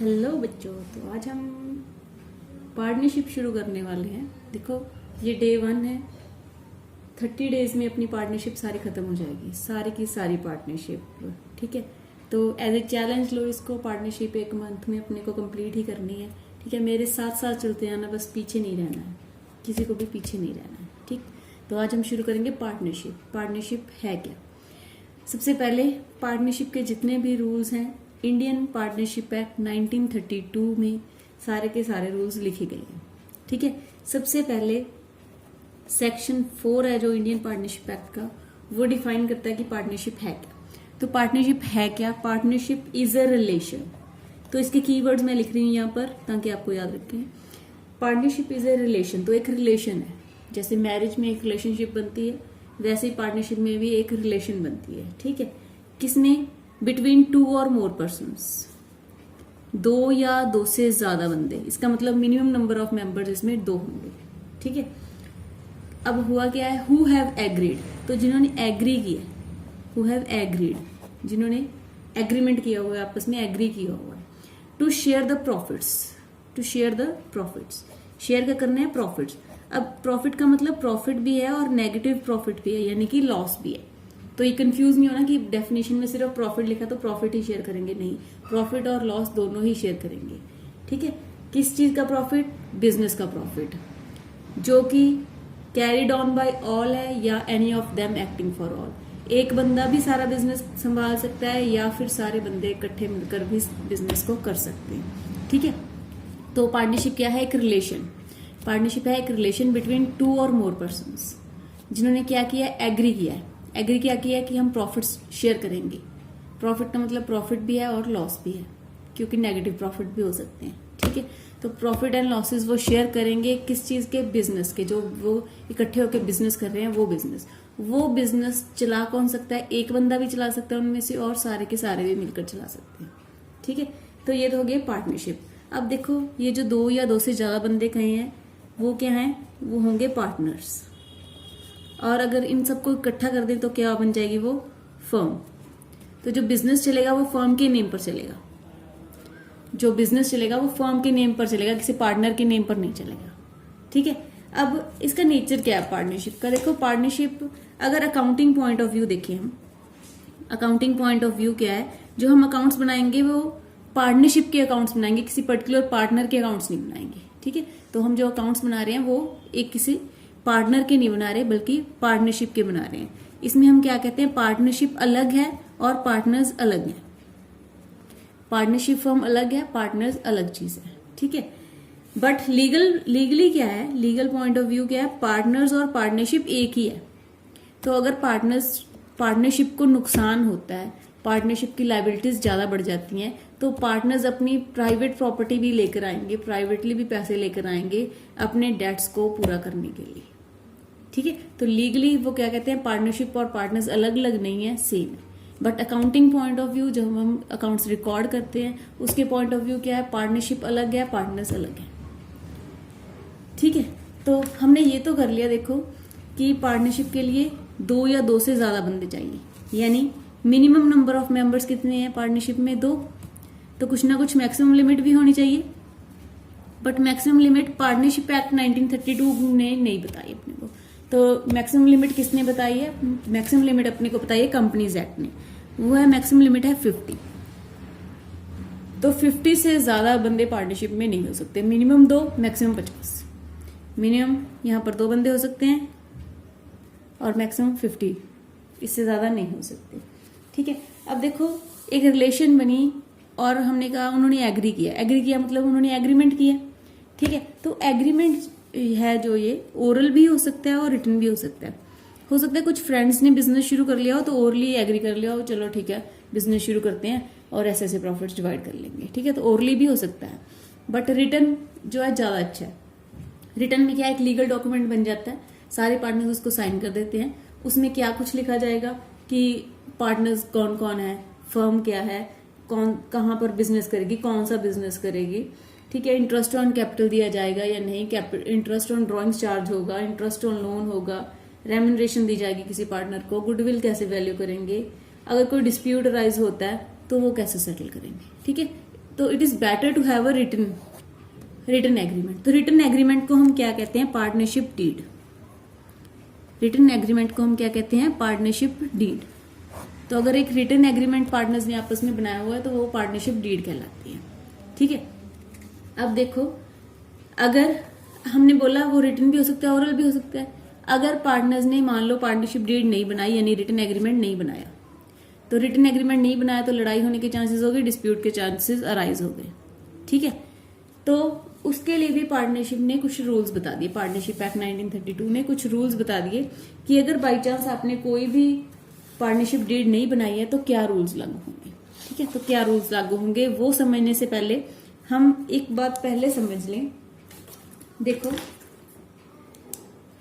Hello बच्चों, तो आज हम पार्टनरशिप शुरू करने वाले हैं। देखो, ये डे 1 है। 30 डेज में अपनी पार्टनरशिप सारी खत्म हो जाएगी, सारी की सारी पार्टनरशिप। ठीक है, तो एज ए चैलेंज लो इसको। पार्टनरशिप 1 मंथ में अपने को कंप्लीट ही करनी है। ठीक है, मेरे साथ साथ चलते हैं ना, बस पीछे नहीं रहना है, किसी को भी पीछे नहीं रहना है। ठीक, तो आज हम शुरू करेंगे पार्टनरशिप। पार्टनरशिप है क्या? सबसे पहले पार्टनरशिप के जितने भी रूल्स हैं, इंडियन पार्टनरशिप एक्ट 1932 में सारे के सारे रूल्स लिखे गए हैं। ठीक है, सबसे पहले सेक्शन 4 है जो इंडियन पार्टनरशिप एक्ट का, वो डिफाइन करता है कि पार्टनरशिप है क्या। तो पार्टनरशिप है क्या? Partnership is a relation. तो इसके कीवर्ड्स मैं लिख रही हूँ यहाँ पर ताकि आपको याद रखें। पार्टनरशिप इज अ रिलेशन, तो एक रिलेशन है। जैसे मैरिज में एक रिलेशनशिप बनती है, वैसे ही पार्टनरशिप में भी एक रिलेशन बनती है। ठीक है, किसमें? बिटवीन 2 और मोर पर्सन्स, 2 या 2 से ज्यादा बंदे। इसका मतलब मिनिमम नंबर ऑफ मेंबर्स इसमें 2 होंगे। ठीक है, अब हुआ क्या है? हु हैव एग्रीड, तो जिन्होंने एग्री किया, हु हैव एग्रीड, जिन्होंने एग्रीमेंट किया हुआ है, आपस में एग्री किया हुआ है। To share the profits, to share the profits, share क्या करना है? प्रॉफिट्स। अब प्रॉफिट का मतलब प्रॉफिट भी है और नेगेटिव प्रॉफिट भी है, यानी कि लॉस भी है। तो ये कंफ्यूज नहीं होना कि डेफिनेशन में सिर्फ प्रॉफिट लिखा तो प्रॉफिट ही शेयर करेंगे, नहीं, प्रॉफिट और लॉस दोनों ही शेयर करेंगे। ठीक है, किस चीज का प्रॉफिट? बिजनेस का प्रॉफिट, जो कि कैरिड ऑन बाय ऑल है या any of them acting for all. एक बंदा भी सारा बिजनेस संभाल सकता है या फिर सारे बंदे इकट्ठे मिलकर भी बिजनेस को कर सकते हैं। ठीक है, तो पार्टनरशिप क्या है? एक रिलेशन। पार्टनरशिप है एक रिलेशन बिटवीन 2 और मोर पर्सन्स, जिन्होंने क्या किया? एग्री किया है। एग्री क्या किया है कि हम प्रॉफिट्स शेयर करेंगे। प्रॉफिट का मतलब प्रॉफिट भी है और लॉस भी है, क्योंकि नेगेटिव प्रॉफिट भी हो सकते हैं। ठीक है, तो प्रॉफिट एंड लॉसेस वो शेयर करेंगे। किस चीज के? बिजनेस के। जो वो इकट्ठे होकर बिजनेस कर रहे हैं वो बिजनेस चला कौन सकता है? एक बंदा भी चला सकता है उनमें से, और सारे के सारे भी मिलकर चला सकते हैं। ठीक है, तो ये तो हो गया पार्टनरशिप। अब देखो, ये जो 2 या 2 से ज्यादा बंदे कहे हैं, वो क्या हैं? वो होंगे पार्टनर्स। और अगर इन सबको इकट्ठा कर दें तो क्या बन जाएगी? वो फर्म। तो जो बिजनेस चलेगा वो फर्म के नेम पर चलेगा। जो बिजनेस चलेगा वो फर्म के नेम पर चलेगा, किसी पार्टनर के नेम पर नहीं चलेगा। ठीक है, अब इसका नेचर क्या है पार्टनरशिप का? देखो, पार्टनरशिप अगर अकाउंटिंग पॉइंट ऑफ व्यू देखें हम, अकाउंटिंग पॉइंट ऑफ व्यू क्या है? जो हम अकाउंट्स बनाएंगे वो पार्टनरशिप के अकाउंट्स बनाएंगे, किसी पर्टिकुलर पार्टनर के अकाउंट्स नहीं बनाएंगे। ठीक है, तो हम जो अकाउंट्स बना रहे हैं वो एक किसी पार्टनर के नहीं बना रहे, बल्कि पार्टनरशिप के बना रहे हैं। इसमें हम क्या कहते हैं? पार्टनरशिप अलग है और पार्टनर्स अलग है। पार्टनरशिप फर्म अलग है, पार्टनर्स अलग चीज है। ठीक है, बट लीगली क्या है? लीगल पॉइंट ऑफ व्यू क्या है? पार्टनर्स और पार्टनरशिप एक ही है। तो अगर पार्टनरशिप को नुकसान होता है, पार्टनरशिप की लायबिलिटीज ज्यादा बढ़ जाती हैं, तो पार्टनर्स अपनी प्राइवेट प्रॉपर्टी भी लेकर आएंगे, प्राइवेटली भी पैसे लेकर आएंगे अपने डेट्स को पूरा करने के लिए। ठीक है, तो लीगली वो क्या कहते हैं? पार्टनरशिप और पार्टनर्स अलग अलग नहीं है, सेम है। But accounting point of view, जब हम अकाउंट्स रिकॉर्ड करते हैं, उसके पॉइंट ऑफ व्यू क्या है? पार्टनरशिप अलग है, पार्टनर्स अलग है। ठीक है, तो हमने ये तो कर लिया, देखो कि पार्टनरशिप के लिए 2 या 2 से ज्यादा बंदे चाहिए, यानी मिनिमम नंबर ऑफ मेंबर्स कितने हैं पार्टनरशिप में? 2। तो कुछ ना कुछ मैक्सिमम लिमिट भी होनी चाहिए, but maximum limit partnership act 1932 ने नहीं बताई अपने को। तो मैक्सिमम लिमिट किसने बताई है? मैक्सिमम लिमिट अपने को बताई है कंपनीज एक्ट ने। वो है, मैक्सिमम लिमिट है 50। तो 50 से ज्यादा बंदे पार्टनरशिप में नहीं हो सकते। Minimum 2, maximum 50। मिनिमम यहाँ पर 2 बंदे हो सकते हैं और मैक्सिमम 50, इससे ज्यादा नहीं हो सकते। ठीक है, अब देखो, एक रिलेशन बनी और हमने कहा उन्होंने एग्री किया। एग्री किया मतलब उन्होंने एग्रीमेंट किया। ठीक है, तो एग्रीमेंट है जो ये ओरल भी हो सकता है और रिटन भी हो सकता है। हो सकता है कुछ फ्रेंड्स ने बिजनेस शुरू कर लिया हो तो ओरली एग्री कर लिया हो, चलो ठीक है बिजनेस शुरू करते हैं और ऐसे ऐसे प्रॉफिट्स डिवाइड कर लेंगे। ठीक है, तो ओरली भी हो सकता है, बट रिटन जो है ज्यादा अच्छा है। रिटन में क्या, एक लीगल डॉक्यूमेंट बन जाता है, सारे पार्टनर्स उसको साइन कर देते हैं। उसमें क्या कुछ लिखा जाएगा कि पार्टनर्स कौन कौन है, फर्म क्या है, कौन कहाँ पर बिजनेस करेगी, कौन सा बिजनेस करेगी। ठीक है, इंटरेस्ट ऑन कैपिटल दिया जाएगा या नहीं, इंटरेस्ट ऑन ड्रॉइंग्स चार्ज होगा, इंटरेस्ट ऑन लोन होगा, रेम्यूनरेशन दी जाएगी किसी पार्टनर को, गुडविल कैसे वैल्यू करेंगे, अगर कोई डिस्प्यूट अराइज होता है तो वो कैसे सेटल करेंगे। ठीक है, तो it is better to have a written agreement. तो रिटन एग्रीमेंट को हम क्या कहते हैं? Partnership deed. रिटन एग्रीमेंट को हम क्या कहते हैं? Partnership deed. तो अगर एक रिटन एग्रीमेंट पार्टनर्स ने आपस में बनाया हुआ है तो वो पार्टनरशिप डीड कहलाती है। ठीक है, अब देखो, अगर हमने बोला वो रिटन भी हो सकता है, ओरल भी हो सकता है। अगर पार्टनर्स ने मान लो पार्टनरशिप डीड नहीं बनाई, यानी रिटन एग्रीमेंट नहीं बनाया, तो रिटन एग्रीमेंट नहीं बनाया तो लड़ाई होने के चांसेस हो गए, डिस्प्यूट के चांसेस अराइज हो गए। ठीक है, तो उसके लिए भी पार्टनरशिप ने कुछ रूल्स बता दिए। पार्टनरशिप एक्ट 1932 ने कुछ रूल्स बता दिए कि अगर बाई चांस आपने कोई भी पार्टनरशिप डीड नहीं बनाई है तो क्या रूल्स लागू होंगे। ठीक है, तो क्या रूल्स लागू होंगे वो समझने से पहले हम एक बात पहले समझ लें।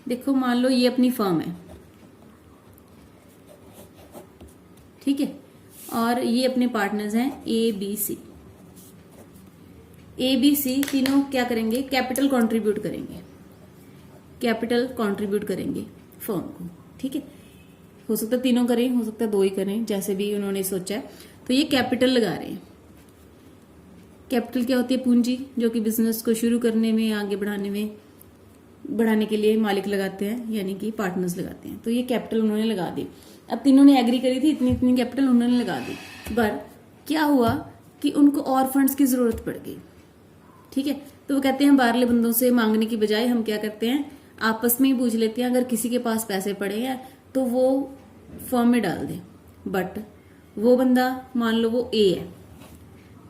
देखो मान लो ये अपनी फर्म है, ठीक है, और ये अपने पार्टनर्स हैं A B C. A B C तीनों क्या करेंगे? कैपिटल कंट्रीब्यूट करेंगे, कैपिटल कंट्रीब्यूट करेंगे फर्म को। ठीक है, हो सकता है तीनों करें, हो सकता है दो ही करें, जैसे भी उन्होंने सोचा है। तो ये कैपिटल लगा रहे हैं। कैपिटल क्या होती है? पूंजी, जो कि बिजनेस को शुरू करने में, आगे बढ़ाने के लिए मालिक लगाते हैं, यानी कि पार्टनर्स लगाते हैं। तो ये कैपिटल उन्होंने लगा दी। अब तीनों ने एग्री करी थी, इतनी इतनी कैपिटल उन्होंने लगा दी, पर क्या हुआ कि उनको और फंड्स की जरूरत पड़ गई। ठीक है, तो वो कहते हैं बाहरले बंदों से मांगने की बजाय हम क्या करते हैं, आपस में ही पूछ लेते हैं। अगर किसी के पास पैसे पड़े हैं तो वो फर्म में डाल दे। बट वो बंदा, मान लो वो ए है,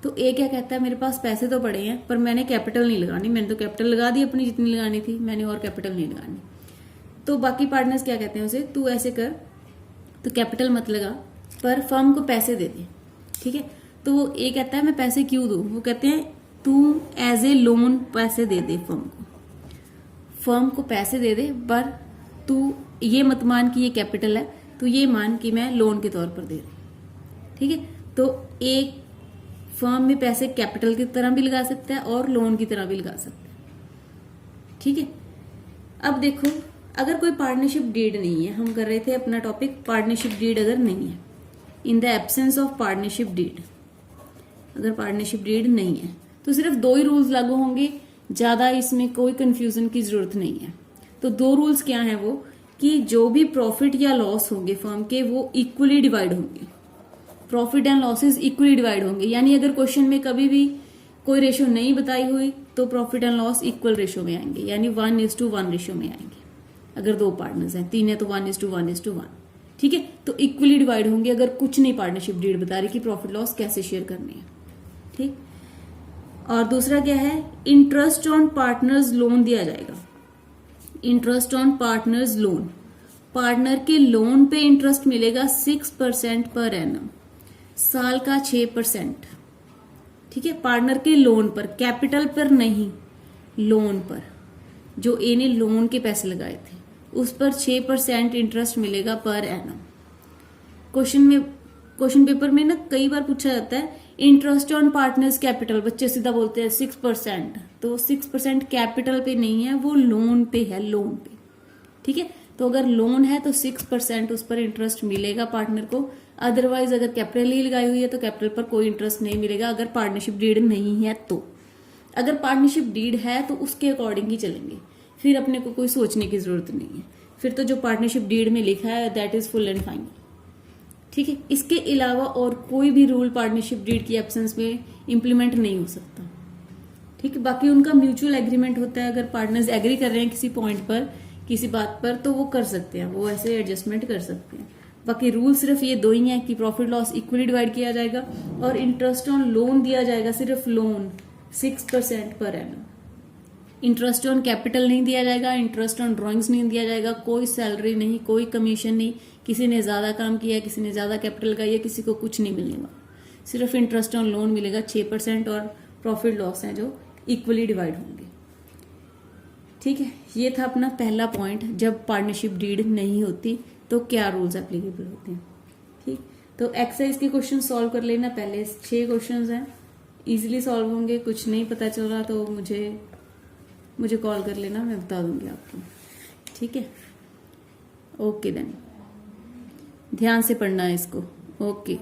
तो ए क्या कहता है, मेरे पास पैसे तो पड़े हैं पर मैंने कैपिटल नहीं लगानी, मैंने तो कैपिटल लगा दी अपनी जितनी लगानी थी, मैंने और कैपिटल नहीं लगानी। तो बाकी पार्टनर्स क्या कहते हैं उसे, तू ऐसे कर, तो कैपिटल मत लगा पर फर्म को पैसे दे दे। ठीक है, तो वो ए कहता है मैं पैसे क्यों दूं? वो कहते हैं तू एज ए लोन पैसे दे दे फर्म को पैसे दे दे, पर तू ये मत मान कि ये कैपिटल है, तू ये मान कि मैं लोन के तौर पर दे रही। ठीक है, तो एक फर्म में पैसे कैपिटल की तरह भी लगा सकता है और लोन की तरह भी लगा सकता है। ठीक है, अब देखो, अगर कोई पार्टनरशिप डीड नहीं है, हम कर रहे थे अपना टॉपिक पार्टनरशिप डीड अगर नहीं है, in the absence of partnership deed, अगर पार्टनरशिप डीड नहीं है तो सिर्फ दो ही रूल्स लागू होंगे, ज्यादा इसमें कोई कंफ्यूजन की जरूरत नहीं है। तो दो रूल्स क्या हैं वो, कि जो भी प्रॉफिट या लॉस होंगे फर्म के वो इक्वली डिवाइड होंगे, profit and losses equally divide होंगे। यानी अगर क्वेश्चन में कभी भी कोई रेशो नहीं बताई हुई तो profit and loss equal ratio में आएंगे, यानी 1:1 रेशो में आएंगे। अगर दो पार्टनर्स हैं, 3 है तो 1:1। ठीक है, तो इक्वली डिवाइड होंगे अगर कुछ नहीं पार्टनरशिप डीड बता रही कि प्रॉफिट लॉस कैसे शेयर करने हैं। ठीक, और दूसरा क्या है, इंटरेस्ट ऑन पार्टनर्स लोन दिया जाएगा। Interest on partners loan, partner के लोन पे इंटरेस्ट मिलेगा 6% पर एनम, साल का 6%। ठीक है, पार्टनर के लोन पर, कैपिटल पर नहीं, लोन पर, जो ए ने लोन के पैसे लगाए थे उस पर 6% इंटरेस्ट मिलेगा पर एनम। क्वेश्चन पेपर में ना कई बार पूछा जाता है इंटरेस्ट ऑन पार्टनर्स कैपिटल, बच्चे सीधा बोलते हैं 6%, तो 6% कैपिटल पे नहीं है, वो लोन पे है, लोन पे। ठीक है, तो अगर लोन है तो 6% उस पर इंटरेस्ट मिलेगा पार्टनर को। अदरवाइज अगर कैपिटल ही लगाई हुई है तो कैपिटल पर कोई इंटरेस्ट नहीं मिलेगा, अगर पार्टनरशिप डीड नहीं है तो। अगर पार्टनरशिप डीड है तो उसके अकॉर्डिंग ही चलेंगे, फिर अपने को कोई सोचने की जरूरत नहीं है, फिर तो जो पार्टनरशिप डीड में लिखा है that is full and final. ठीक है, इसके अलावा और कोई भी रूल पार्टनरशिप डीड की एब्सेंस में इंप्लीमेंट नहीं हो सकता। ठीक है, बाकी उनका म्यूचुअल एग्रीमेंट होता है, अगर पार्टनर्स एग्री कर रहे हैं किसी पॉइंट पर, किसी बात पर, तो वो कर सकते हैं, वो ऐसे एडजस्टमेंट कर सकते हैं। बाकी रूल सिर्फ ये दो ही हैं कि प्रॉफिट लॉस इक्वली डिवाइड किया जाएगा और इंटरेस्ट ऑन लोन दिया जाएगा, सिर्फ loan 6% per annum. Interest on capital नहीं दिया जाएगा, इंटरेस्ट ऑन ड्रॉइंग्स नहीं दिया जाएगा, कोई सैलरी नहीं, कोई कमीशन नहीं, किसी ने ज्यादा काम किया, किसी ने ज्यादा कैपिटल लगाई है, किसी को कुछ नहीं मिलने वाला, सिर्फ इंटरेस्ट ऑन लोन मिलेगा 6% और प्रॉफिट लॉस है जो इक्वली डिवाइड होंगे। ठीक है, ये था अपना पहला पॉइंट, जब पार्टनरशिप डीड नहीं होती तो क्या रूल्स एप्लीकेबल होते हैं। ठीक, तो एक्सरसाइज के क्वेश्चन सॉल्व कर लेना, पहले 6 क्वेश्चन हैं, इजीली सॉल्व होंगे। कुछ नहीं पता चल रहा तो मुझे कॉल कर लेना, मैं बता दूंगी आपको। ठीक है, ओके देन, ध्यान से पढ़ना है इसको। ओके।